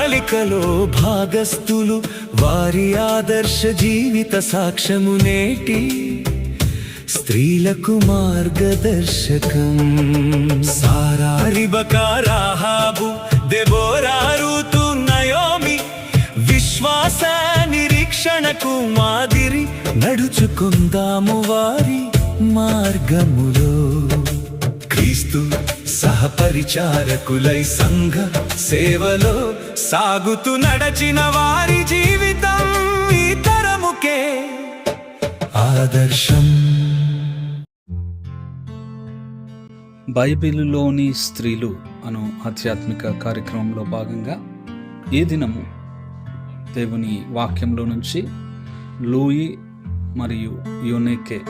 ప్రణాళికలో భాగస్థులు, వారి ఆదర్శ జీవిత సాక్ష్యము నేటి స్త్రీలకు మార్గదర్శకం. సారా, రిబకా, రాహాబు, దెబోరా, రూతు, నయోమి విశ్వాస నిరీక్షణకు మాదిరి. నడుచుకుందాము వారి మార్గములో, క్రీస్తు సహపరిచారకులై సంఘ సేవలో సాగుతూ నడచిన వారి జీవితం ఈ తరముకే ఆదర్శం. బైబిలులోని స్త్రీలు అను ఆధ్యాత్మిక కార్యక్రమంలో భాగంగా ఈ దినము దేవుని వాక్యంలో నుంచి లూయి మరియు యూనికే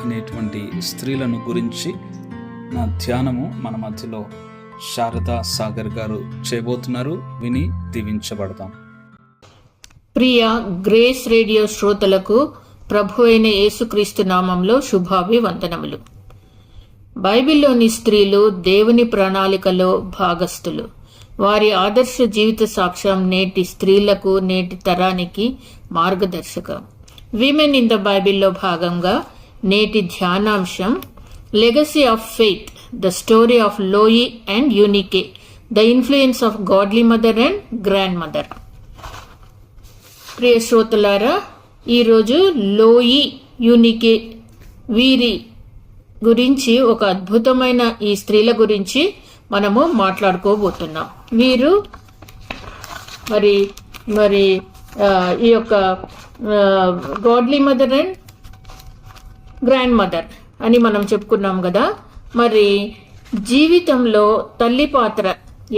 అనేటువంటి స్త్రీలను గురించి నా ధ్యానము మన మధ్యలో శారదా సాగర్ గారు చేయబోతున్నారు. విని దీవించబడతాం. ప్రియ గ్రేస్ రేడియో శ్రోతలకు ప్రభు అయిన యేసుక్రీస్తు నామంలో శుభాభివందనములు. బైబిల్లోని స్త్రీలు దేవుని ప్రణాళికలో భాగస్థులు. వారి ఆదర్శ జీవిత సాక్ష్యం నేటి స్త్రీలకు, నేటి తరానికి మార్గదర్శకం. విమెన్ ఇన్ ద బైబిల్లో భాగంగా నేటి ధ్యానాంశం legacy of faith, the story of లోయి and యూనికే, the influence of godly mother and grand mother. ప్రియ శ్రోతలారా, ఈరోజు లోయి, యూనికే వీరి గురించి, ఒక అద్భుతమైన ఈ స్త్రీల గురించి మనము మాట్లాడుకోబోతున్నాం. వీరు మరి మరి ఈ యొక్క godly mother and grand mother అని మనం చెప్పుకున్నాం కదా. మరి జీవితంలో తల్లి పాత్ర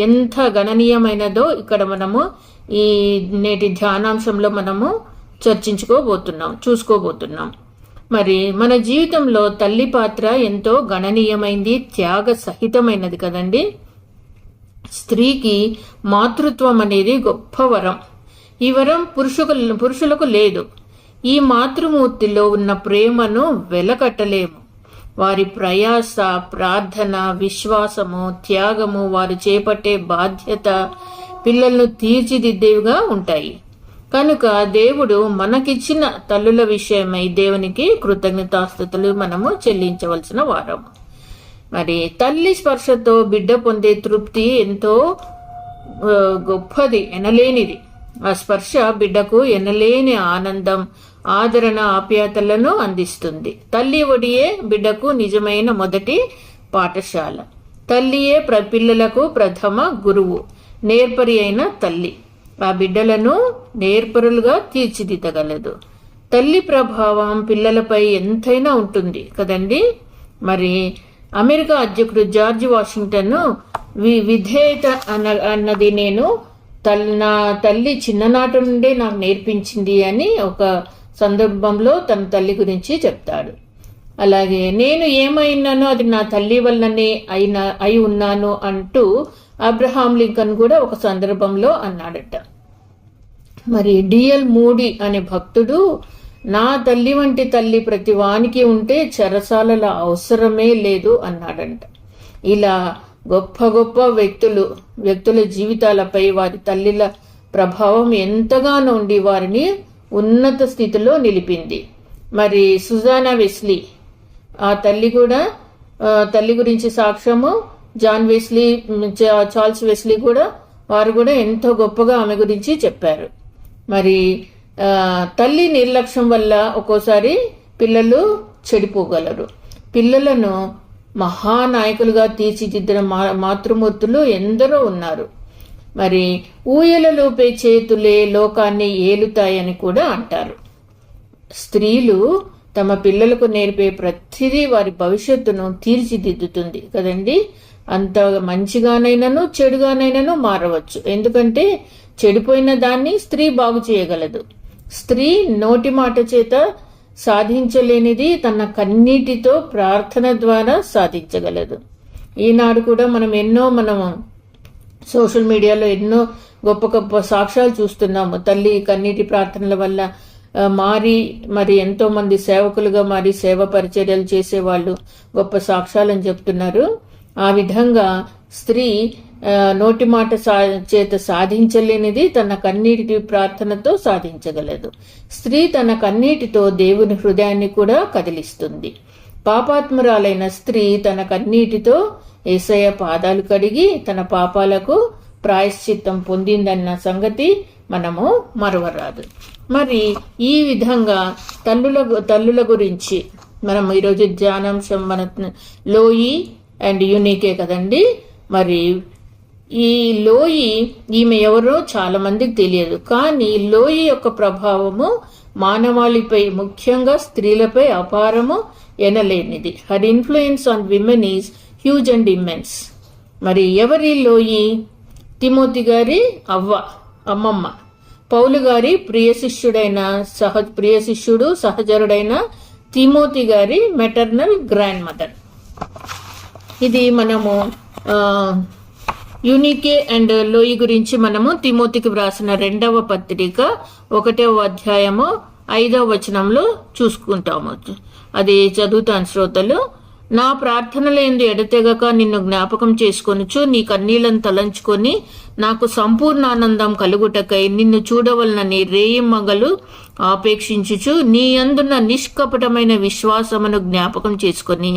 ఎంత గణనీయమైనదో ఇక్కడ మనము ఈ నేటి ధ్యానాంశంలో మనము చూసుకోబోతున్నాం. మరి మన జీవితంలో తల్లి పాత్ర ఎంతో గణనీయమైంది, త్యాగ సహితమైనది కదండి. స్త్రీకి మాతృత్వం అనేది గొప్ప వరం. ఈ వరం పురుషులకు లేదు. ఈ మాతృమూర్తిలో ఉన్న ప్రేమను వెలకట్టలేము. వారి ప్రయాస, ప్రార్థన, విశ్వాసము, త్యాగము, వారు చేపట్టే బాధ్యత పిల్లలను తీర్చిదిద్దేవిగా ఉంటాయి. కనుక దేవుడు మనకిచ్చిన తల్లుల విషయమై దేవునికి కృతజ్ఞతాస్తుతులు మనము చెల్లించవలసిన వారం. మరి తల్లి స్పర్శతో బిడ్డ పొందే తృప్తి ఎంతో గొప్పది, ఎనలేనిది. ఆ స్పర్శ బిడ్డకు ఎనలేని ఆనందం, ఆదరణ, ఆప్యాయతలను అందిస్తుంది. తల్లి ఒడియే బిడ్డకు నిజమైన మొదటి పాఠశాల. తల్లియే పిల్లలకు ప్రథమ గురువు, నేర్పరి అయిన తల్లి ఆ బిడ్డలను నేర్పరులుగా తీర్చిదిద్దగలదు. తల్లి ప్రభావం పిల్లలపై ఎంతైనా ఉంటుంది కదండి. మరి అమెరికా అధ్యక్షుడు జార్జ్ వాషింగ్టన్ విధేయత అన్నది నా తల్లి చిన్ననాటి నుండే నాకు నేర్పించింది అని ఒక సందర్భంలో తన తల్లి గురించి చెప్తాడు. అలాగే నేను ఏమైనానో అది నా తల్లి వల్లనే అయి ఉన్నాను అంటూ అబ్రహాం లింకన్ కూడా ఒక సందర్భంలో అన్నాడట. మరి డిఎల్ మూడీ అనే భక్తుడు, నా తల్లి వంటి తల్లి ప్రతి వానికి ఉంటే చెరసాలల అవసరమే లేదు అన్నాడంట. ఇలా గొప్ప గొప్ప వ్యక్తుల జీవితాలపై వారి తల్లిల ప్రభావం ఎంతగానో ఉండి వారిని ఉన్నత స్థితిలో నిలిపింది. మరి సుజానా వెస్లీ, ఆ తల్లి కూడా తల్లి గురించి సాక్ష్యము జాన్ వెస్లీ, చార్ల్స్ వెస్లీ కూడా వారు కూడా ఎంతో గొప్పగా ఆమె గురించి చెప్పారు. మరి తల్లి నిర్లక్ష్యం వల్ల ఒక్కోసారి పిల్లలు చెడిపోగలరు. పిల్లలను మహానాయకులుగా తీర్చిదిద్దిన మాతృమూర్తులు ఎందరో ఉన్నారు. మరి ఊయలలోపే చేతులే లోకాన్ని ఏలుతాయని కూడా అంటారు. స్త్రీలు తమ పిల్లలకు నేర్పే ప్రతిదీ వారి భవిష్యత్తును తీర్చిదిద్దుతుంది కదండి. అంత మంచిగానైనాను చెడుగానైనాను మారవచ్చు. ఎందుకంటే చెడిపోయిన దాన్ని స్త్రీ బాగు చేయగలదు. స్త్రీ నోటి మాట చేత సాధించలేనిది తన కన్నీటితో ప్రార్థన ద్వారా సాధించగలదు. ఈనాడు కూడా మనం సోషల్ మీడియాలో ఎన్నో గొప్ప గొప్ప సాక్ష్యాలు చూస్తున్నాము. తల్లి కన్నీటి ప్రార్థనల వల్ల మరి ఎంతో మంది సేవకులుగా మారి సేవ పరిచర్యలు చేసేవాళ్ళు గొప్ప సాక్ష్యాలని చెప్తున్నారు. ఆ విధంగా స్త్రీ నోటి మాట చేత సాధించలేనిది తన కన్నీటి ప్రార్థనతో సాధించగలదు. స్త్రీ తన కన్నీటితో దేవుని హృదయాన్ని కూడా కదిలిస్తుంది. పాపాత్మురాలైన స్త్రీ తన కన్నీటితో యేసయ్య పాదాలు కడిగి తన పాపాలకు ప్రాయశ్చిత్తం పొందిందన్న సంగతి మనము మరవరాదు. మరి ఈ విధంగా తల్లుల గురించి మనం ఈరోజు ధ్యానాంశం మన లోయి అండ్ యూనికే కదండి. మరి ఈ లోయి ఈమె ఎవరో చాలా మందికి తెలియదు, కానీ లోయి యొక్క ప్రభావము మానవాళిపై, ముఖ్యంగా స్త్రీలపై అపారము ఎనలేనిది. Her influence on women is huge and immense. మరి ఎవరి లోయి? తిమోతి గారి అమ్మమ్మ, పౌలు గారి ప్రియ శిష్యుడు సహచరుడైన తిమోతి గారి మెటర్నల్ గ్రాండ్ మదర్. ఇది మనము యూనికే అండ్ లోయి గురించి మనము తిమోతికి వ్రాసిన 2వ పత్రిక 1వ అధ్యాయము 5వ వచనంలో చూసుకుంటాము. అది చదువుతాను శ్రోతలు. నా ప్రార్థనలేందు ఎడతెగక నిన్ను జ్ఞాపకం చేసుకొనుచు నీ కన్నీళ్లను తలంచుకొని నాకు సంపూర్ణ ఆనందం కలుగుటకై నిన్ను చూడవలనని రేయింమగలు ఆపేక్షించుచు నీ అందున్న నిష్కపటమైన విశ్వాసమును జ్ఞాపకం చేసుకొని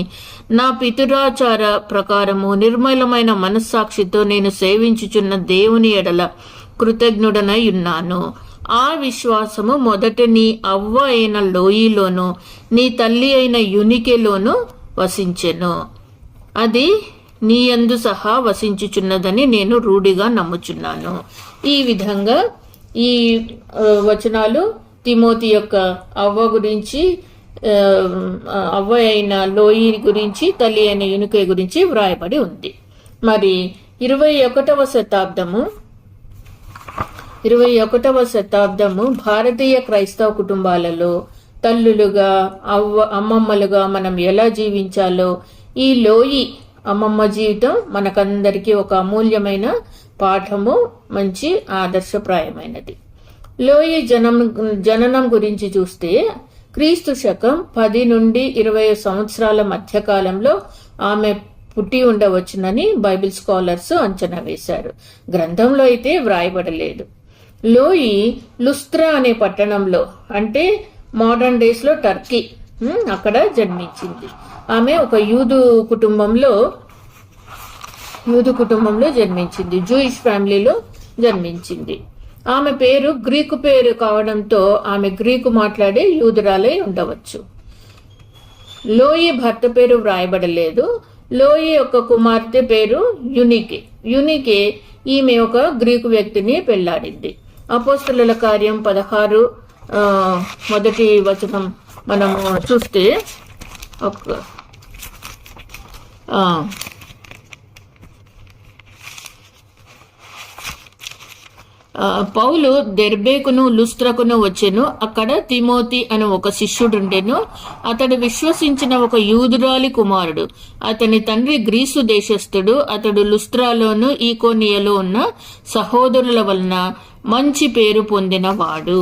నా పితురాచార ప్రకారము నిర్మలమైన మనస్సాక్షితో నేను సేవించుచున్న దేవుని ఎడల కృతజ్ఞుడనై ఉన్నాను. ఆ విశ్వాసము మొదట నీ అవ్వ అయిన లోయిలోను నీ తల్లి అయిన యూనికేలోను వసించెను. అది నీ యందు సహా వసించుచున్నదని నేను రూఢిగా నమ్ముచున్నాను. ఈ విధంగా ఈ వచనాలు తిమోతి యొక్క అవ్వ గురించి, అవ్వ అయిన లోయి గురించి, తల్లి అయిన యూనికే గురించి వ్రాయబడి ఉంది. మరి 21వ శతాబ్దము భారతీయ క్రైస్తవ కుటుంబాలలో తల్లులుగా, అమ్మమ్మలుగా మనం ఎలా జీవించాలో ఈ లోయి అమ్మమ్మ జీవితం మనకందరికీ ఒక అమూల్యమైన పాఠము, మంచి ఆదర్శప్రాయమైనది. లోయి జననం గురించి చూస్తే క్రీస్తు శకం 10 నుండి 20 సంవత్సరాల మధ్యకాలంలో ఆమె పుట్టి ఉండవచ్చునని బైబిల్ స్కాలర్స్ అంచనా వేశారు. గ్రంథంలో అయితే వ్రాయబడలేదు. లోయి లుస్త్రా అనే పట్టణంలో, అంటే మోడర్న్ డేస్ లో టర్కీ, అక్కడ జన్మించింది. ఆమె ఒక యూదు కుటుంబంలో జన్మించింది. జూయిష్ ఫ్యామిలీలో జన్మించింది. ఆమె పేరు గ్రీకు పేరు కావడంతో ఆమె గ్రీకు మాట్లాడే యూదురాలై ఉండవచ్చు. లోయి భర్త పేరు వ్రాయబడలేదు. లోయి యొక్క కుమార్తె పేరు యూనికే. ఈమె ఒక గ్రీకు వ్యక్తిని పెళ్లాడింది. అపోస్తలుల కార్యం 16 మొదటి వచనం మనము చూస్తే పౌలు దెర్బేకును లుస్త్రకును వచ్చెను. అక్కడ తిమోతి అని ఒక శిష్యుడుండెను. అతడు విశ్వసించిన ఒక యూదురాలి కుమారుడు. అతని తండ్రి గ్రీసు దేశస్థుడు. అతడు లుస్త్రాలోను ఈకోనియలో ఉన్న సహోదరుల వలన మంచి పేరు పొందినవాడు.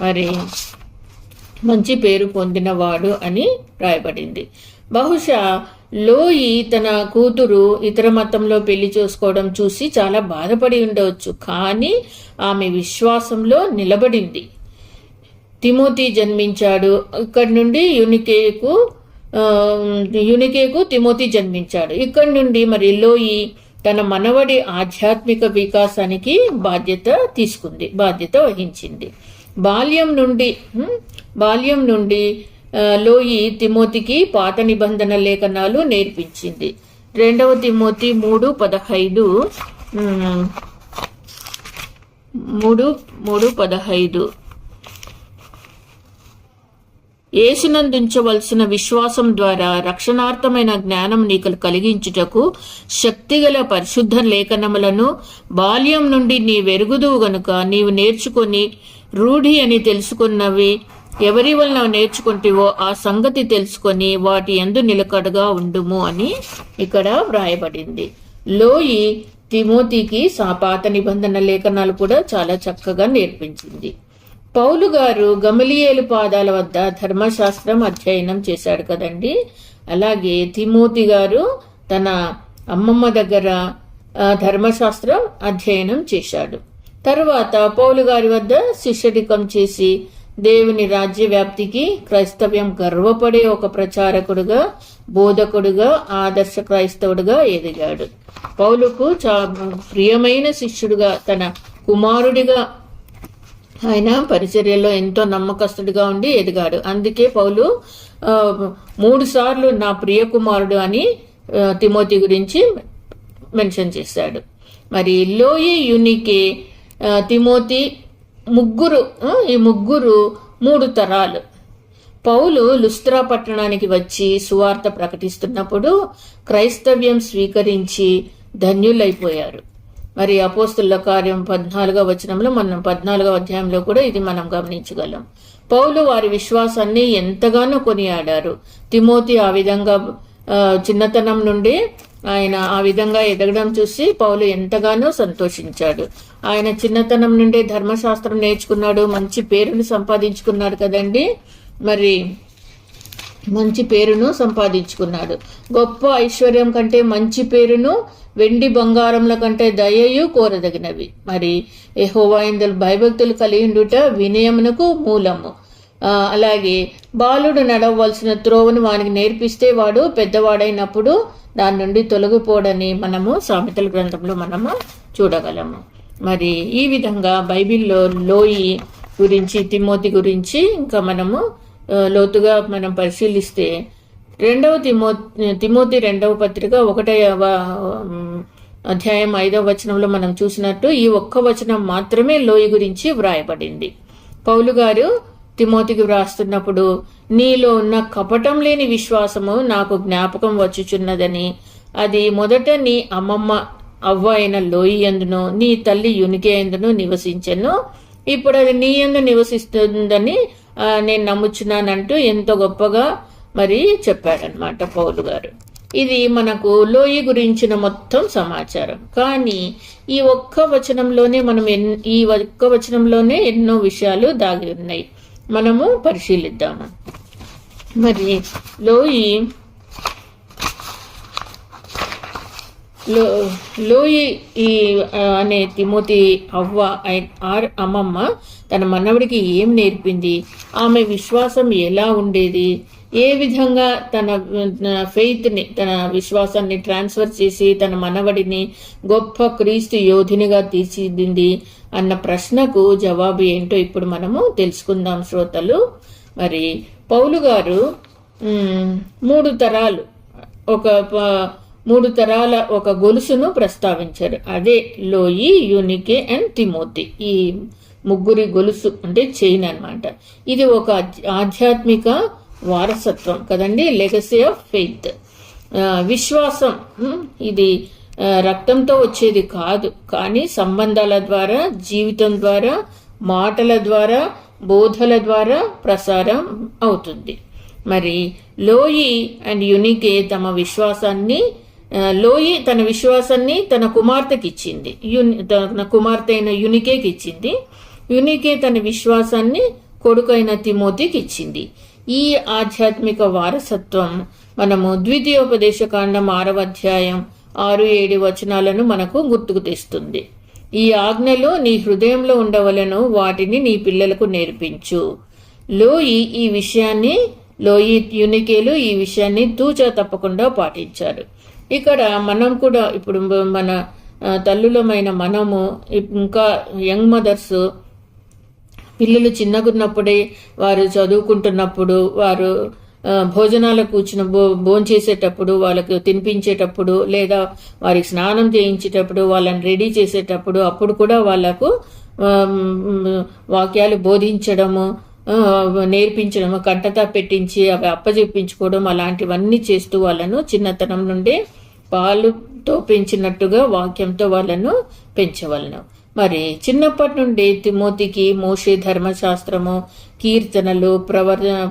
మరి మంచి పేరు పొందినవాడు అని రాయబడింది. బహుశా లోయి తన కూతురు ఇతర మతంలో పెళ్లి చేసుకోవడం చూసి చాలా బాధపడి ఉండవచ్చు. కానీ ఆమె విశ్వాసంలో నిలబడింది. తిమోతి జన్మించాడు. ఇక్కడి నుండి యూనికేకు తిమోతి జన్మించాడు. ఇక్కడి నుండి మరి లోయి తన మనవడి ఆధ్యాత్మిక వికాసానికి బాధ్యత వహించింది. బాల్యం నుండి లోయి తిమోతికి పాత నిబంధన లేఖనాలు నేర్పించింది. 2వ తిమోతి 3:15 యేసునందుంచవలసిన విశ్వాసం ద్వారా రక్షణార్థమైన జ్ఞానం నీకు కలిగించుటకు శక్తిగల పరిశుద్ధ లేఖనములను బాల్యం నుండి నీ వెరుగుదువు గనుక నీవు నేర్చుకొని రూఢి అని తెలుసుకున్నవి ఎవరి వలన నేర్చుకుంటేవో ఆ సంగతి తెలుసుకొని వాటి యందు నిలకడగా ఉండుము అని ఇక్కడ వ్రాయబడింది. లోయి తిమోతికి పాత నిబంధన లేఖనాలు కూడా చాలా చక్కగా నేర్పించింది. పౌలు గారు గమలియేలు పాదాల వద్ద ధర్మశాస్త్రం అధ్యయనం చేశాడు కదండి. అలాగే తిమోతి గారు తన అమ్మమ్మ దగ్గర ధర్మశాస్త్రం అధ్యయనం చేశాడు. తరువాత పౌలు గారి వద్ద శిష్యరికం చేసి దేవుని రాజ్య వ్యాప్తికి క్రైస్తవ్యం గర్వపడే ఒక ప్రచారకుడుగా, బోధకుడుగా, ఆదర్శ క్రైస్తవుడుగా ఎదిగాడు. పౌలుకు ప్రియమైన శిష్యుడుగా, తన కుమారుడిగా ఆయన పరిచర్యలో ఎంతో నమ్మకస్తుడిగా ఉండి ఎదిగాడు. అందుకే పౌలు 3 సార్లు నా ప్రియ కుమారుడు అని తిమోతి గురించి మెన్షన్ చేశాడు. మరి లోయి, యూనికే, తిమోతి ఈ ముగ్గురు 3 తరాలు. పౌలు లుస్త్రా పట్టణానికి వచ్చి సువార్త ప్రకటిస్తున్నప్పుడు క్రైస్తవ్యం స్వీకరించి ధన్యులైపోయారు. మరి అపోస్తుల కార్యం 14వ వచనంలో, మనం 14వ అధ్యాయంలో కూడా ఇది మనం గమనించగలం. పౌలు వారి విశ్వాసాన్ని ఎంతగానో కొనియాడారు. తిమోతి ఆ విధంగా చిన్నతనం నుండి ఆయన ఆ విధంగా ఎదగడం చూసి పౌలు ఎంతగానో సంతోషించాడు. ఆయన చిన్నతనం నుండే ధర్మశాస్త్రం నేర్చుకున్నాడు, మంచి పేరును సంపాదించుకున్నాడు కదండి. మరి మంచి పేరును సంపాదించుకున్నాడు. గొప్ప ఐశ్వర్యం కంటే మంచి పేరును, వెండి బంగారంల కంటే దయయు కోరదగినవి. మరి యెహోవా యందు భయభక్తులు కలిగి ఉండుట వినయమునకు మూలము. అలాగే బాలుడు నడవలసిన త్రోవను వానికి నేర్పిస్తే వాడు పెద్దవాడైనప్పుడు దాని నుండి తొలగిపోడని మనము సామెతల గ్రంథంలో మనము చూడగలము. మరి ఈ విధంగా బైబిల్లో లోయి గురించి, తిమోతి గురించి ఇంకా మనము లోతుగా మనం పరిశీలిస్తే తిమోతి 2వ పత్రిక 1వ అధ్యాయం 5వ వచనంలో మనం చూసినట్టు ఈ ఒక్క వచనం మాత్రమే లోయి గురించి వ్రాయబడింది. పౌలు గారు తిమోతికి వ్రాస్తున్నప్పుడు, నీలో ఉన్న కపటం లేని విశ్వాసము నాకు జ్ఞాపకం వచ్చుచున్నదని, అది మొదట నీ అమ్మమ్మ అవ్వ అయిన లోయి యందును నీ తల్లి యూనికే యందును నివసించెను, ఇప్పుడు అది నీ యందు నివసిస్తుందని నేను నమ్ముచున్నానంటూ ఎంతో గొప్పగా మరి చెప్పాడనమాట పౌలు గారు. ఇది మనకు లోయి గురించిన మొత్తం సమాచారం. కానీ ఈ ఒక్క వచనంలోనే ఎన్నో విషయాలు దాగి ఉన్నాయి. మనము పరిశీలిద్దాము. మరి లోయి అనే తిమోతి అవ్వ అమ్మమ్మ తన మనవడికి ఏం నేర్పింది, ఆమె విశ్వాసం ఎలా ఉండేది, ఏ విధంగా తన ఫెయిత్ని, తన విశ్వాసాన్ని ట్రాన్స్ఫర్ చేసి తన మనవడిని గొప్ప క్రీస్తు యోధునిగా తీర్చిదిద్దింది అన్న ప్రశ్నకు జవాబు ఏంటో ఇప్పుడు మనము తెలుసుకుందాం శ్రోతలు. మరి పౌలు గారు 3 తరాల ఒక గొలుసును ప్రస్తావించారు. అదే లోయి, యూనికే అండ్ తిమోతి. ఈ ముగ్గురి గొలుసు అంటే చైన్ అన్నమాట. ఇది ఒక ఆధ్యాత్మిక వారసత్వం కదండి, లెగసీ ఆఫ్ ఫెయిత్. విశ్వాసం ఇది రక్తంతో వచ్చేది కాదు, కానీ సంబంధాల ద్వారా, జీవితం ద్వారా, మాటల ద్వారా, బోధల ద్వారా ప్రసారం అవుతుంది. మరి లోయి అండ్ యూనికే లోయి తన విశ్వాసాన్ని తన కుమార్తెకి ఇచ్చింది, తన కుమార్తె అయిన యూనికేకి ఇచ్చింది. యూనికే తన విశ్వాసాన్ని కొడుకైన తిమోతికి ఇచ్చింది. ఈ ఆధ్యాత్మిక వారసత్వం మనము ద్వితీయోపదేశకాండం 6వ అధ్యాయం 6-7 వచనాలను మనకు గుర్తుకు తెస్తుంది. ఈ ఆజ్ఞలు నీ హృదయంలో ఉండవలను, వాటిని నీ పిల్లలకు నేర్పించు. లోయి యూనికేలు ఈ విషయాన్ని తూచా తప్పకుండా పాటించారు. ఇక్కడ మనం కూడా ఇప్పుడు మన తల్లులమైన మనము, ఇంకా యంగ్ మదర్స్, పిల్లలు చిన్నగున్నప్పుడే వారు చదువుకుంటున్నప్పుడు, వారు భోజనాలకు కూర్చుని భోంచేసేటప్పుడు, వాళ్ళకు తినిపించేటప్పుడు, లేదా వారికి స్నానం చేయించేటప్పుడు, వాళ్ళని రెడీ చేసేటప్పుడు, అప్పుడు కూడా వాళ్లకు వాక్యాలు బోధించడము, నేర్పించడము, కంటతా పెట్టించి అవి అప్పచెప్పించుకోవడం, అలాంటివన్నీ చేస్తూ వాళ్ళను చిన్నతనం నుండే పాలుతో పెంచినట్టుగా వాక్యంతో వాళ్ళను పెంచవలను. మరి చిన్నప్పటి నుండి తిమోతికి మోషే ధర్మశాస్త్రము, కీర్తనలు,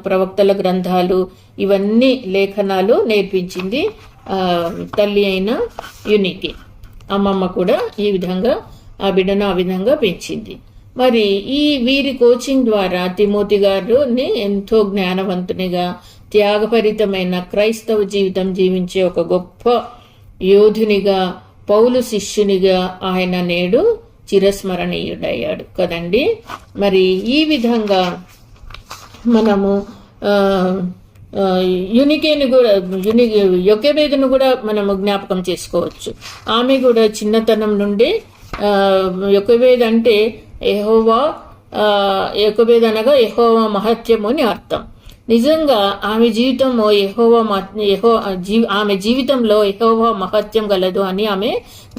ప్రవక్తల గ్రంథాలు, ఇవన్నీ లేఖనాలు నేర్పించింది తల్లి అయిన యూనికే. అమ్మమ్మ కూడా ఈ విధంగా ఆ బిడ్డను ఆ విధంగా పెంచింది. మరి వీరి కోచింగ్ ద్వారా తిమోతి గారిని ఎంతో జ్ఞానవంతునిగా, త్యాగపరితమైన క్రైస్తవ జీవితం జీవించే ఒక గొప్ప యోధునిగా, పౌలు శిష్యునిగా ఆయన నేడు చిరస్మరణీయుడయ్యాడు కదండి. మరి ఈ విధంగా మనము యునికేని కూడా యొకెబేదును కూడా మనము జ్ఞాపకం చేసుకోవచ్చు. ఆమె కూడా చిన్నతనం నుండి యొకెబేద్ అంటే యొకెబేద్ అనగా యెహోవా మహత్యము అని అర్థం. నిజంగా ఆమె జీవితము ఆమె జీవితంలో యెహోవా మహత్యం గలదు అని ఆమె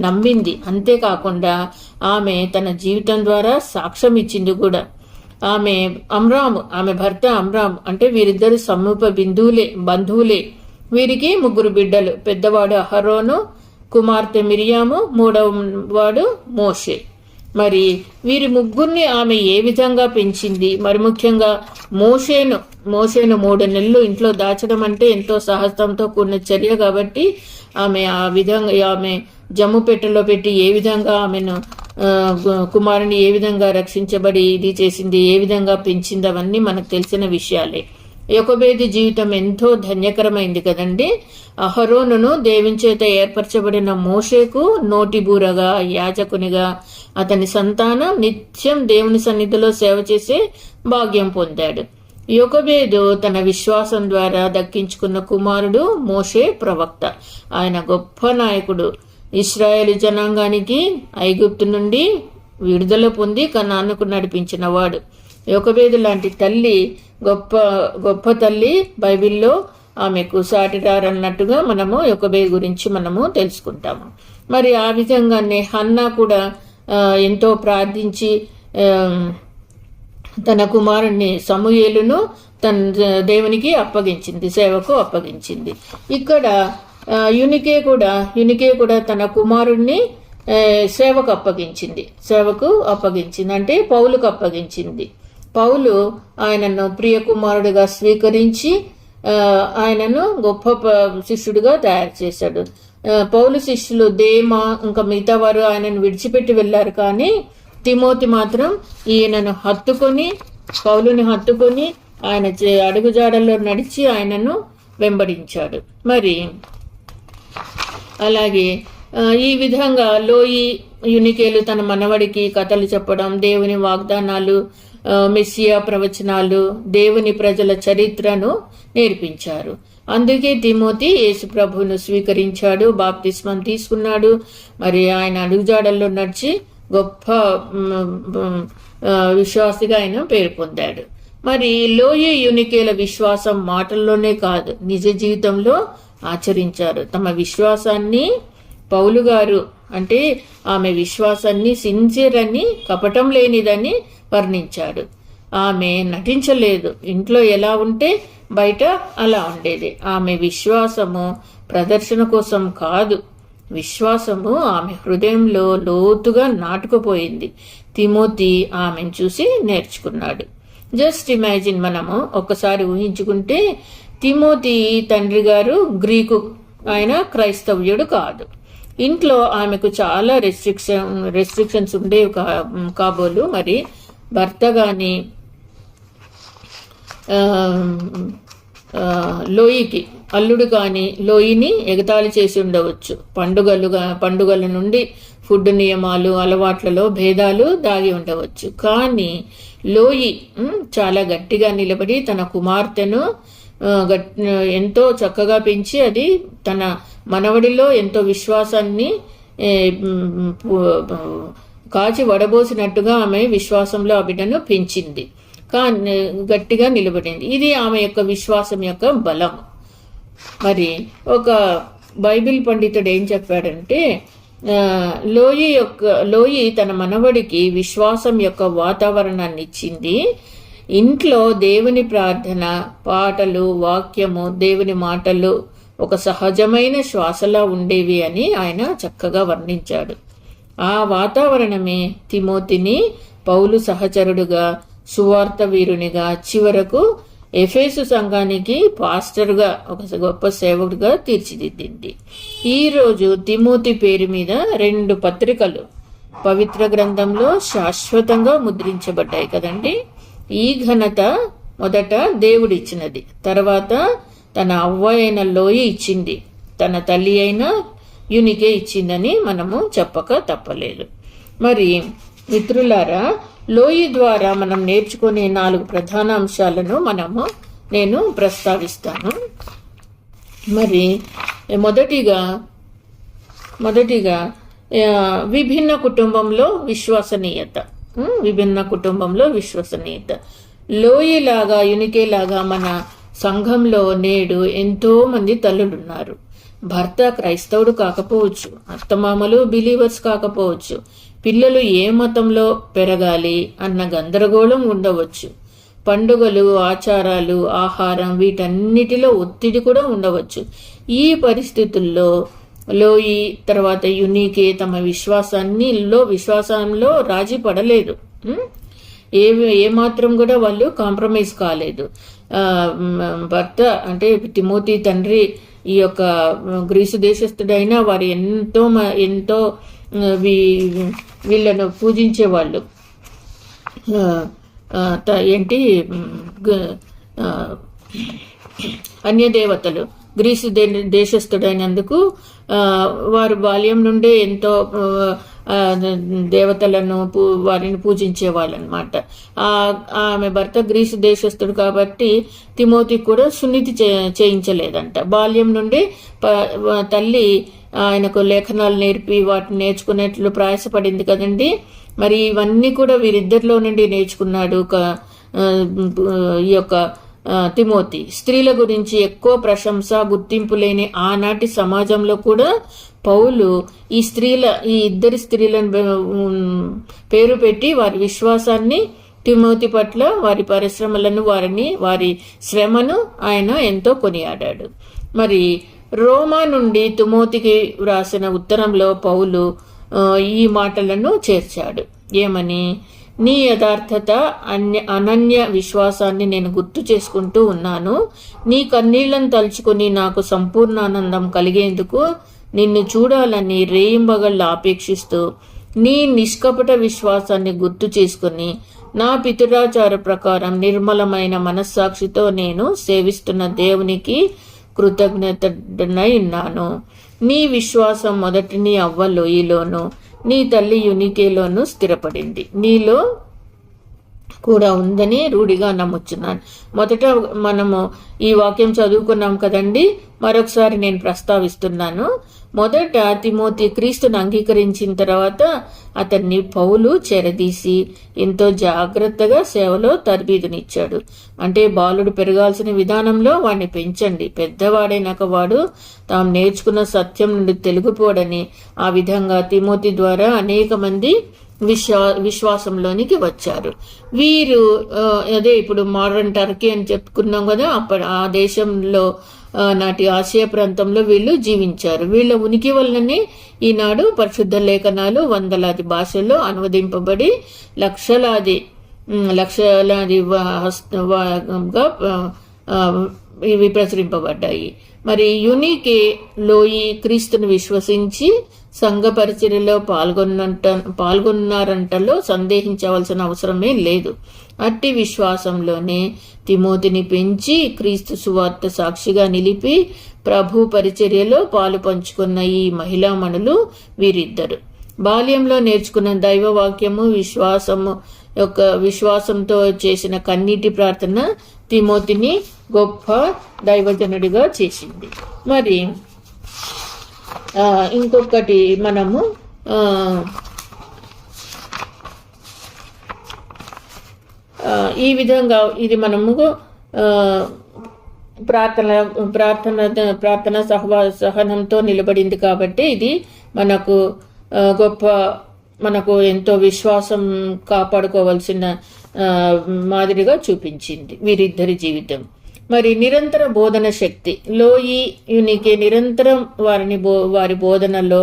నమ్మింది. అంతేకాకుండా ఆమె తన జీవితం ద్వారా సాక్ష్యం ఇచ్చింది కూడా. ఆమె భర్త అమ్రాము అంటే వీరిద్దరు సమూహ బంధువులే. వీరికి 3 బిడ్డలు. పెద్దవాడు అహరోను, కుమార్తె మిరియాము, 3వ వాడు మోషే. మరి వీరి 3 ఆమె ఏ విధంగా పెంచింది, మరి ముఖ్యంగా మోషేను 3 నెలలు ఇంట్లో దాచడం అంటే ఎంతో సాహసంతో కూడిన చర్య కాబట్టి ఆమె ఆ విధంగా ఆమె జమ్ము పెట్టెలో పెట్టి ఏ విధంగా ఆమెను కుమారుని ఏ విధంగా రక్షించబడి ఇది చేసింది, ఏ విధంగా పెంచింది, అవన్నీ మనకు తెలిసిన విషయాలే. యొకెబేదు జీవితం ఎంతో ధన్యకరమైంది కదండి. అహరోనును దేవుని చేత ఏర్పరచబడిన మోషేకు నోటిబూరగా, యాజకునిగా అతని సంతానం నిత్యం దేవుని సన్నిధిలో సేవ చేసే భాగ్యం పొందాడు. యొకెబేదు తన విశ్వాసం ద్వారా దక్కించుకున్న కుమారుడు మోషే ప్రవక్త. ఆయన గొప్ప నాయకుడు. ఇశ్రాయేలు జనాంగానికి ఐగుప్తు నుండి విడుదల పొంది కనానుకు నడిపించిన వాడు. యొకెబేదు లాంటి తల్లి, గొప్ప తల్లి బైబిల్లో ఆమెకు సాటిరారన్నట్టుగా మనము యొకెబేదు గురించి మనము తెలుసుకుంటాము. మరి ఆ విధంగానే హన్నా కూడా ఎంతో ప్రార్థించి తన కుమారుణ్ణి సమూయేలును తన దేవునికి అప్పగించింది, సేవకు అప్పగించింది. ఇక్కడ యునికే కూడా తన కుమారుణ్ణి సేవకు అప్పగించింది అంటే పౌలుకు అప్పగించింది. పౌలు ఆయనను ప్రియ కుమారుడిగా స్వీకరించి ఆయనను గొప్ప శిష్యుడిగా తయారు చేశాడు. పౌలు శిష్యులు దేమా ఇంకా మిగతా వారు ఆయనను విడిచిపెట్టి వెళ్ళారు, కానీ తిమోతి మాత్రం పౌలుని హత్తుకొని ఆయన అడుగుజాడల్లో నడిచి ఆయనను వెంబడించాడు. మరి అలాగే ఈ విధంగా లోయి యునికేలు తన మనవడికి కథలు చెప్పడం, దేవుని వాగ్దానాలు, మెస్సియా ప్రవచనాలు, దేవుని ప్రజల చరిత్రను నేర్పించారు. అందుకే తిమోతి యేసు ప్రభువును స్వీకరించాడు, బాప్తిస్మం తీసుకున్నాడు. మరి ఆయన అడుగుజాడల్లో నడిచి గొప్ప విశ్వాసిగా ఆయన పేరు పొందాడు. మరి లోయి యునికేల విశ్వాసం మాటల్లోనే కాదు, నిజ జీవితంలో ఆచరించారు. తమ విశ్వాసాన్ని పౌలు గారు అంటే ఆమె విశ్వాసాన్ని సిన్సియర్ అని, కపటం లేనిదని వర్ణించాడు. ఆమె నటించలేదు. ఇంట్లో ఎలా ఉంటే బయట అలా ఉండేది. ఆమె విశ్వాసము ప్రదర్శన కోసం కాదు, విశ్వాసము ఆమె హృదయంలో లోతుగా నాటుకుపోయింది. తిమోతి ఆమెను చూసి నేర్చుకున్నాడు. జస్ట్ ఇమాజిన్, మనము ఒక్కసారి ఊహించుకుంటే తిమోతి తండ్రి గారు గ్రీకు, ఆయన క్రైస్తవ్యుడు కాదు. ఇంట్లో ఆమెకు చాలా రెస్ట్రిక్షన్స్ ఉండేవి కాబోలు. మరి భర్త కానీ లోయికి అల్లుడు కానీ లోయిని ఎగతాళి చేసి ఉండవచ్చు. పండుగల నుండి ఫుడ్ నియమాలు, అలవాట్లలో భేదాలు దాగి ఉండవచ్చు. కానీ లోయి చాలా గట్టిగా నిలబడి తన కుమార్తెను ఎంతో చక్కగా పెంచి, అది తన మనవడిలో ఎంతో విశ్వాసాన్ని కాచి వడబోసినట్టుగా ఆమె విశ్వాసంలో ఆ బిడ్డను పెంచింది, కానీ గట్టిగా నిలబడింది. ఇది ఆమె యొక్క విశ్వాసం యొక్క బలం. మరి ఒక బైబిల్ పండితుడు ఏం చెప్పాడంటే, లోయి తన మనవడికి విశ్వాసం యొక్క వాతావరణాన్ని ఇచ్చింది. ఇంట్లో దేవుని ప్రార్థన, పాటలు, వాక్యము, దేవుని మాటలు ఒక సహజమైన శ్వాసలా ఉండేవి అని ఆయన చక్కగా వర్ణించాడు. ఆ వాతావరణమే తిమోతిని పౌలు సహచరుడుగా, సువార్త వీరునిగా, చివరకు ఎఫెసు సంఘానికి పాస్టర్గా, ఒక గొప్ప సేవకుడిగా తీర్చిదిద్దింది. ఈరోజు తిమోతి పేరు మీద 2 పత్రికలు పవిత్ర గ్రంథంలో శాశ్వతంగా ముద్రించబడ్డాయి కదండి. ఈ ఘనత మొదట దేవుడిచ్చినది, తర్వాత తన అవ్వ అయిన లోయి ఇచ్చింది. తన తల్లి అయిన యూనికే ఇచ్చిందని మనము చెప్పక తప్పలేదు. మరి మిత్రులారా, లోయి ద్వారా మనం నేర్చుకునే 4 ప్రధాన అంశాలను నేను ప్రస్తావిస్తాను. మరి మొదటిగా విభిన్న కుటుంబంలో విశ్వసనీయత. లోయలాగా యూనికేలాగా మన సంఘంలో నేడు ఎంతో మంది తల్లులున్నారు. భర్త క్రైస్తవుడు కాకపోవచ్చు, అత్తమామలు బిలీవర్స్ కాకపోవచ్చు, పిల్లలు ఏ మతంలో పెరగాలి అన్న గందరగోళం ఉండవచ్చు, పండుగలు, ఆచారాలు, ఆహారం వీటన్నిటిలో ఒత్తిడి కూడా ఉండవచ్చు. ఈ పరిస్థితుల్లో లోయి తర్వాత యూనికే తమ విశ్వాసంలో రాజీ పడలేదు. ఏమాత్రం కూడా వాళ్ళు కాంప్రమైజ్ కాలేదు. భర్త అంటే తిమోతి తండ్రి ఈ యొక్క గ్రీసు దేశస్థుడైన వారు ఎంతో వీళ్ళను పూజించేవాళ్ళు. అన్య దేవతలు. గ్రీసు దేశస్థుడైనందుకు వారు బాల్యం నుండే ఎంతో దేవతలను వారిని పూజించేవాళ్ళనమాట. ఆమె భర్త గ్రీసు దేశస్థుడు కాబట్టి తిమోతికి కూడా సున్నితి చేయించలేదంట. బాల్యం నుండి తల్లి ఆయనకు లేఖనాలు నేర్పి వాటిని నేర్చుకునేట్లు ప్రయాసపడింది కదండి. మరి ఇవన్నీ కూడా వీరిద్దరిలో నుండి నేర్చుకున్నాడు ఈ యొక్క తిమోతి. స్త్రీల గురించి ఎక్కువ ప్రశంస, గుర్తింపు లేని ఆనాటి సమాజంలో కూడా పౌలు ఈ ఇద్దరి స్త్రీలను పేరు పెట్టి వారి విశ్వాసాన్ని, తిమోతి పట్ల వారి పరిశ్రమలను, వారి శ్రమను ఆయన ఎంతో కొనియాడాడు. మరి రోమా నుండి తిమోతికి వ్రాసిన ఉత్తరంలో పౌలు ఈ మాటలను చేర్చాడు. ఏమని? నీ యథార్థత, అనన్య విశ్వాసాన్ని నేను గుర్తు చేసుకుంటూ ఉన్నాను. నీ కన్నీళ్లను తలుచుకుని నాకు సంపూర్ణ ఆనందం కలిగేందుకు నిన్ను చూడాలని రేయింబగళ్ళు ఆపేక్షిస్తూ నీ నిష్కపట విశ్వాసాన్ని గుర్తు చేసుకుని నా పితృాచార ప్రకారం నిర్మలమైన మనస్సాక్షితో నేను సేవిస్తున్న దేవునికి కృతజ్ఞతనై ఉన్నాను. నీ విశ్వాసం మొదటి నీ అవ్వ లోయలోను, నీ తల్లి యూనికేలోను స్థిరపడింది, నీలో కూడా ఉందని రూఢిగా నమ్ముచున్నాను. మొదట మనము ఈ వాక్యం చదువుకున్నాం కదండి, మరొకసారి నేను ప్రస్తావిస్తున్నాను. మొదట తిమోతి క్రీస్తును అంగీకరించిన తర్వాత అతన్ని పౌలు చెరదీసి ఎంతో జాగ్రత్తగా సేవలో తర్బీదునిచ్చాడు. అంటే బాలుడు పెరగాల్సిన విధానంలో వాడిని పెంచండి, పెద్దవాడైనాక వాడు తాము నేర్చుకున్న సత్యం నుండి తెలుగుపోడని. ఆ విధంగా తిమోతి ద్వారా అనేక మంది విశ్వాసంలోనికి వచ్చారు. వీరు అదే ఇప్పుడు మోడర్న్ టర్కీ అని చెప్పుకున్నాం కదా, ఆ దేశంలో నాటి ఆసియా ప్రాంతంలో వీళ్ళు జీవించారు. వీళ్ళ ఉనికి వల్లనే ఈనాడు పరిశుద్ధ లేఖనాలు వందలాది భాషల్లో అనువదింపబడి లక్షలాదిగా ఇవి ప్రచురింపబడ్డాయి. మరి యూనికే లోయి క్రీస్తును విశ్వసించి సంఘ పరిచర్యలో పాల్గొన్నారంటలో సందేహించవలసిన అవసరమే లేదు. అట్టి విశ్వాసంలోనే తిమోతిని పెంచి క్రీస్తు సువార్త సాక్షిగా నిలిపి ప్రభు పరిచర్యలో పాలు పంచుకున్న ఈ మహిళామణులు వీరిద్దరు. బాల్యంలో నేర్చుకున్న దైవ వాక్యము, విశ్వాసంతో చేసిన కన్నీటి ప్రార్థన తిమోతిని గొప్ప దైవజనుడిగా చేసింది. మరి ఇంకొకటి మనము ఈ విధంగా ఇది మనము ప్రార్థన సహనంతో నిలబడింది కాబట్టి ఇది మనకు ఎంతో విశ్వాసం కాపాడుకోవాల్సిన మాదిరిగా చూపించింది వీరిద్దరి జీవితం. మరి నిరంతర బోధన శక్తి. లోయి యూనికే నిరంతరం వారి బోధనలో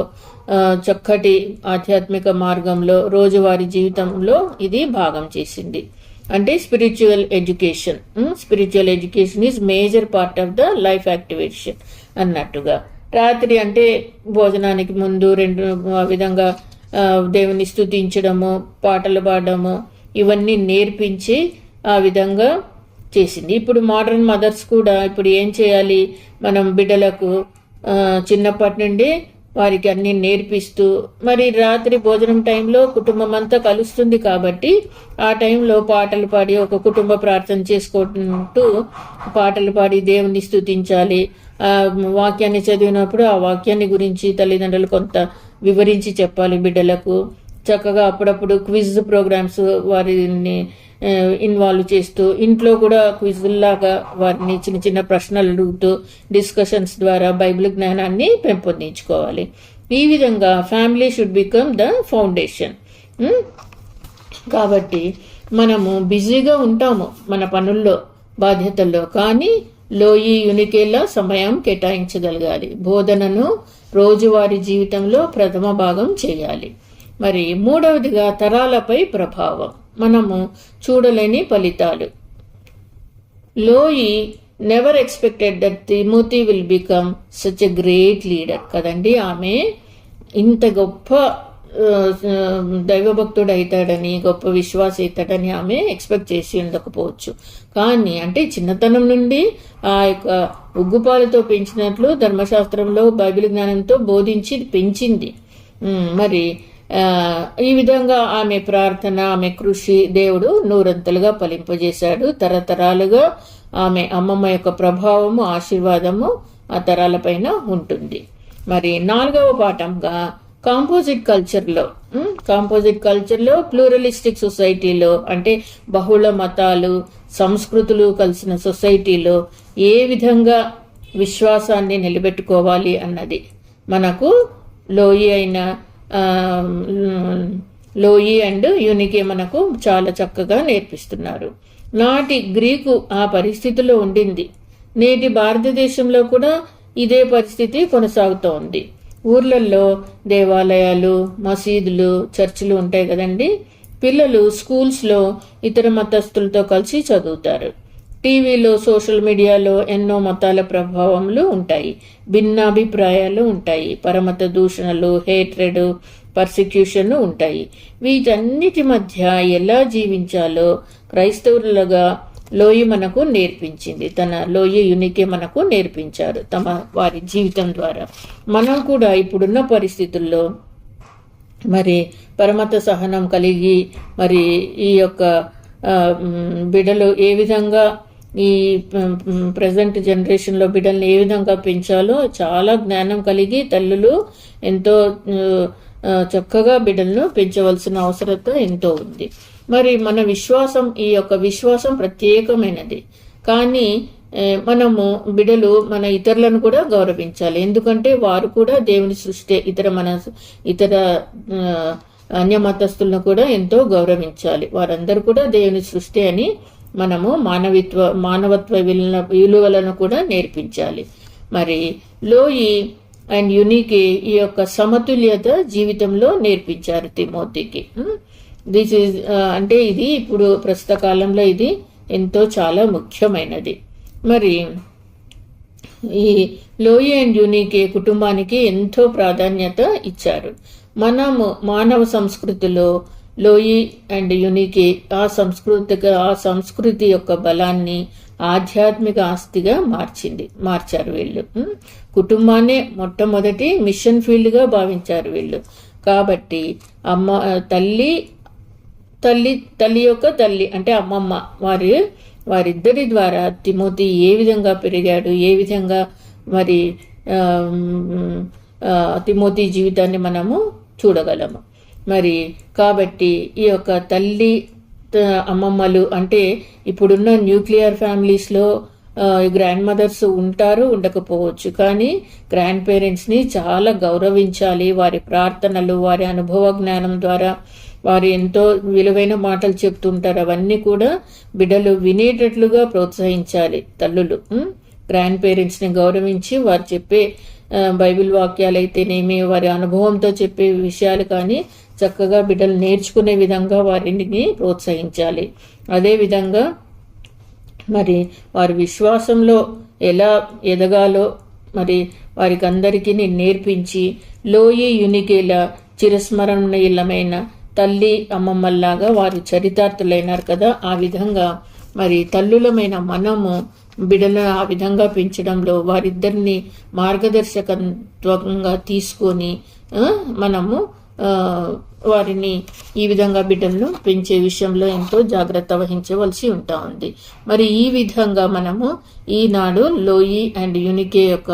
చక్కటి ఆధ్యాత్మిక మార్గంలో రోజువారీ జీవితంలో ఇది భాగం చేసింది. అంటే spiritual education is major part of the life activation అన్నట్టుగా. రాత్రి అంటే భోజనానికి ముందు ఆ విధంగా దేవుని స్తుతించడము, పాటలు పాడడము ఇవన్నీ నేర్పించి ఆ విధంగా చేసింది. ఇప్పుడు మోడర్న్ మదర్స్ కూడా ఇప్పుడు ఏం చేయాలి, మనం బిడ్డలకు చిన్నప్పటి నుండి వారికి అన్ని నేర్పిస్తూ, మరి రాత్రి భోజనం టైంలో కుటుంబం అంతా కలుస్తుంది కాబట్టి ఆ టైంలో పాటలు పాడి ఒక కుటుంబ ప్రార్థన చేసుకుంటూ పాటలు పాడి దేవుని స్తుతించాలి. ఆ వాక్యాన్ని చదివినప్పుడు ఆ వాక్యాన్ని గురించి తల్లిదండ్రులు కొంత వివరించి చెప్పాలి బిడ్డలకు. చక్కగా అప్పుడప్పుడు క్విజ్ ప్రోగ్రామ్స్ వారిని ఇన్వాల్వ్ చేస్తూ, ఇంట్లో కూడా క్విజ్లాగా వారిని చిన్న చిన్న ప్రశ్నలు అడుగుతూ డిస్కషన్స్ ద్వారా బైబిల్ జ్ఞానాన్ని పెంపొందించుకోవాలి. ఈ విధంగా family should become the foundation. కాబట్టి మనము బిజీగా ఉంటాము మన పనుల్లో, బాధ్యతల్లో, కానీ లోయి యూనికేలా సమయం కేటాయించగలగాలి. బోధనను రోజువారీ జీవితంలో ప్రథమ భాగం చేయాలి. మరి మూడవదిగా తరాలపై ప్రభావం, మనము చూడలేని ఫలితాలు. లోయి never expected that Timothy will become such a great leader కదండి. ఆమె ఇంత గొప్ప దైవభక్తుడు అవుతాడని, గొప్ప విశ్వాస అవుతాడని ఆమె ఎక్స్పెక్ట్ చేసి ఉండకపోవచ్చు. కానీ అంటే చిన్నతనం నుండి ఆ యొక్క ఉగ్గుపాలతో పెంచినట్లు ధర్మశాస్త్రంలో బైబిల్ జ్ఞానంతో బోధించి పెంచింది. మరి ఈ విధంగా ఆమె ప్రార్థన, ఆమె కృషి దేవుడు నూరంతలుగా ఫలింపజేశాడు. తరతరాలుగా ఆమె అమ్మమ్మ యొక్క ప్రభావము, ఆశీర్వాదము ఆ తరాలపైన ఉంటుంది. మరి 4వ పాఠంగా కాంపోజిట్ కల్చర్లో ప్లూరలిస్టిక్ సొసైటీలో, అంటే బహుళ మతాలు, సంస్కృతులు కలిసిన సొసైటీలో ఏ విధంగా విశ్వాసాన్ని నిలబెట్టుకోవాలి అన్నది మనకు లోయి అండ్ యూనికే మనకు చాలా చక్కగా నేర్పిస్తున్నారు. నాటి గ్రీకు ఆ పరిస్థితిలో ఉండింది. నేటి భారతదేశంలో కూడా ఇదే పరిస్థితి కొనసాగుతోంది. ఊర్లలో దేవాలయాలు, మసీదులు, చర్చిలు ఉంటాయి కదండి. పిల్లలు స్కూల్స్లో ఇతర మతస్థులతో కలిసి చదువుతారు. టీవీలో, సోషల్ మీడియాలో ఎన్నో మతాల ప్రభావములు ఉంటాయి, భిన్నాభిప్రాయాలు ఉంటాయి, పరమత దూషణలు, హేట్రెడ్, పర్సిక్యూషన్ ఉంటాయి. వీటన్నిటి మధ్య ఎలా జీవించాలో క్రైస్తవులుగా లోయి మనకు నేర్పించింది. లోయి యూనికే మనకు నేర్పించారు వారి జీవితం ద్వారా. మనం కూడా ఇప్పుడున్న పరిస్థితుల్లో మరి పరమత సహనం కలిగి, మరి ఈ యొక్క బిడ్డలు ఏ విధంగా ఈ ప్రజెంట్ జనరేషన్లో బిడ్డల్ని ఏ విధంగా పెంచాలో చాలా జ్ఞానం కలిగి తల్లులు ఎంతో చక్కగా బిడ్డలను పెంచవలసిన అవసరత ఎంతో ఉంది. మరి మన విశ్వాసం, ఈ యొక్క విశ్వాసం ప్రత్యేకమైనది. కానీ మనము బిడ్డలు మన ఇతరులను కూడా గౌరవించాలి. ఎందుకంటే వారు కూడా దేవుని సృష్టి. ఇతర అన్య మతస్థులను కూడా ఎంతో గౌరవించాలి. వారందరూ కూడా దేవుని సృష్టి అని మనము మానవత్వ విలువలను కూడా నేర్పించాలి. మరి లోయి అండ్ యూనికే ఈ యొక్క సమతుల్యత జీవితంలో నేర్పించారు తిమోతికి. దిస్ ఈజ్ అంటే ఇది ఇప్పుడు ప్రస్తుత కాలంలో ఇది ఎంతో చాలా ముఖ్యమైనది. మరి ఈ లోయి అండ్ యూనికే కుటుంబానికి ఎంతో ప్రాధాన్యత ఇచ్చారు. మనము మానవ సంస్కృతిలో లోయి అండ్ యూనికే ఆ సంస్కృతి యొక్క బలాన్ని ఆధ్యాత్మిక ఆస్తిగా మార్చారు వీళ్ళు. కుటుంబాన్ని మొట్టమొదటి మిషన్ ఫీల్డ్ గా భావించారు వీళ్ళు. కాబట్టి తల్లి యొక్క తల్లి అంటే అమ్మమ్మ, వారిద్దరి ద్వారా తిమోతి ఏ విధంగా పెరిగాడు, ఏ విధంగా మరి తిమోతి జీవితాన్ని మనము చూడగలము. మరి కాబట్టి ఈ యొక్క తల్లి అమ్మమ్మలు అంటే ఇప్పుడున్న న్యూక్లియర్ ఫ్యామిలీస్లో గ్రాండ్ మదర్స్ ఉంటారు, ఉండకపోవచ్చు. కానీ గ్రాండ్ పేరెంట్స్ని చాలా గౌరవించాలి. వారి ప్రార్థనలు, వారి అనుభవ జ్ఞానం ద్వారా వారు ఎంతో విలువైన మాటలు చెప్తుంటారు. అవన్నీ కూడా బిడ్డలు వినేటట్లుగా ప్రోత్సహించాలి. తల్లులు గ్రాండ్ పేరెంట్స్ని గౌరవించి వారు చెప్పే బైబిల్ వాక్యాలు అయితేనేమి, వారి అనుభవంతో చెప్పే విషయాలు కానీ చక్కగా బిడ్డలు నేర్చుకునే విధంగా వారిని ప్రోత్సహించాలి. అదేవిధంగా మరి వారి విశ్వాసంలో ఎలా ఎదగాలో మరి వారికి అందరికీ నేర్పించి లోయి యూనికేలా చిరస్మరణీయమైన తల్లి అమ్మమ్మల్లాగా వారు చరితార్థులైనారు కదా. ఆ విధంగా మరి తల్లులమైన మనము బిడ్డలను ఆ విధంగా పెంచడంలో వారిద్దరిని మార్గదర్శకత్వంగా తీసుకొని మనము వారిని ఈ విధంగా బిడ్డలను పెంచే విషయంలో ఎంతో జాగ్రత్త వహించవలసి ఉంటా ఉంది. మరి ఈ విధంగా మనము ఈనాడు లోయి అండ్ యూనికే యొక్క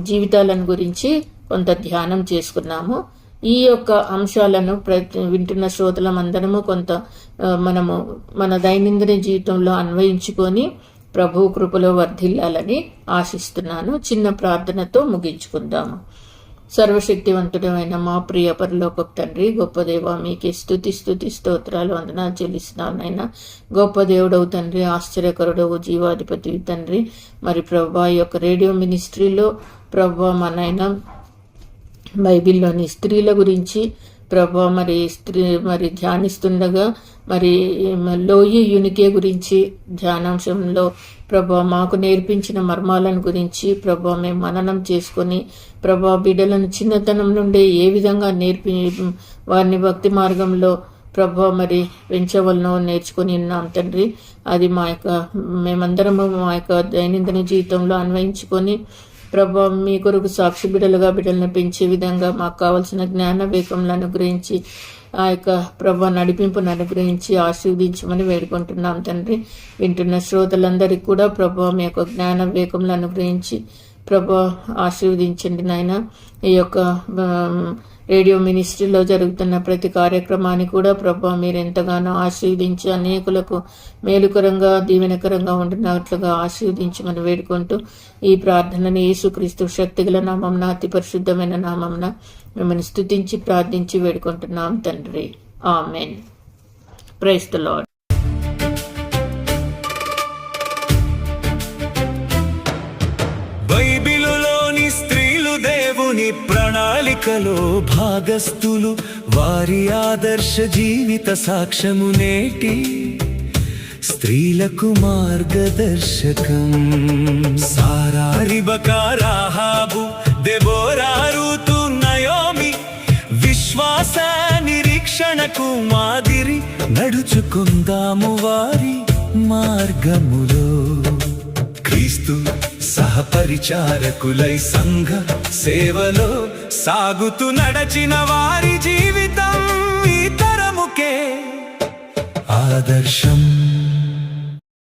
జీవితాలను గురించి కొంత ధ్యానం చేసుకున్నాము. ఈ యొక్క అంశాలను వింటున్న శ్రోతలమందరము కొంత మనము మన దైనందిన జీవితంలో అన్వయించుకొని ప్రభు కృపలో వర్ధిల్లాలని ఆశిస్తున్నాను. చిన్న ప్రార్థనతో ముగించుకుందాము. సర్వశక్తివంతుడమైన మా ప్రియ పరలోకపు తండ్రి, గొప్ప దేవ, మీకే స్తుతి స్తోత్రాలు వందనాలు చెల్లిస్తున్నానైనా. గొప్ప దేవుడవు తండ్రి, ఆశ్చర్యకరుడవు, జీవాధిపతి తండ్రి. మరి ప్రభా ఈ యొక్క రేడియో మినిస్ట్రీలో ప్రభా మనైనా బైబిల్లోని స్త్రీల గురించి ప్రభా మరి ధ్యానిస్తుండగా మరి లోయి యూనికే గురించి ధ్యానాంశంలో ప్రభా మాకు నేర్పించిన మర్మాలను గురించి ప్రభా మేము మననం చేసుకొని ప్రభా బిడ్డలను చిన్నతనం నుండి ఏ విధంగా వారిని భక్తి మార్గంలో ప్రభా మరి పెంచవలనో నేర్చుకొని ఉన్నాం తండ్రి. అది మేమందరము మా యొక్క దైనందిన జీవితంలో అన్వయించుకొని ప్రభా మీ కొరకు సాక్షి బిడ్డలుగా బిడ్డలను పెంచే విధంగా మాకు కావలసిన జ్ఞాన వివేకములను అనుగ్రహించి ఆ యొక్క ప్రభా నడిపింపును అనుగ్రహించి ఆశీర్వదించమని వేడుకుంటున్నాం తండ్రి. వింటున్న శ్రోతలందరికీ కూడా ప్రభా మీ యొక్క జ్ఞాన వివేకములను అనుగ్రహించి ప్రభా ఆశీర్వదించండి నాయన. ఈ యొక్క రేడియో మినిస్ట్రీలో జరుగుతున్న ప్రతి కార్యక్రమాన్ని కూడా ప్రభా మీరు ఎంతగానో ఆశీర్వదించి అనేకులకు మేలుకరంగా దీవెనకరంగా ఉండినట్లుగా ఆశీర్వదించమని వేడుకుంటూ ఈ ప్రార్థనని యేసుక్రీస్తు శక్తిగల నామమున అతి పరిశుద్ధమైన నామమున మిమ్మల్ని స్తుతించి ప్రార్థించి వేడుకుంటున్నాం తండ్రి. ఆమెన్. Praise the Lord. బైబిలులోని స్త్రీలు దేవుని ప్రణాళికలో భాగస్థులు. వారి ఆదర్శ జీవిత సాక్ష్యము నేటి స్త్రీలకు మార్గదర్శకం. సారా, రిబకా, రాహాబు, దెబోరా, రూతు, నయోమి విశ్వాస నిరీక్షణకు మాదిరి. నడుచుకుందాము వారి మార్గములో. క్రీస్తు సహపరిచారకులై సంఘ సేవలో సాగుతూ నడచిన వారి జీవితం ఈ తరముకే ఆదర్శం.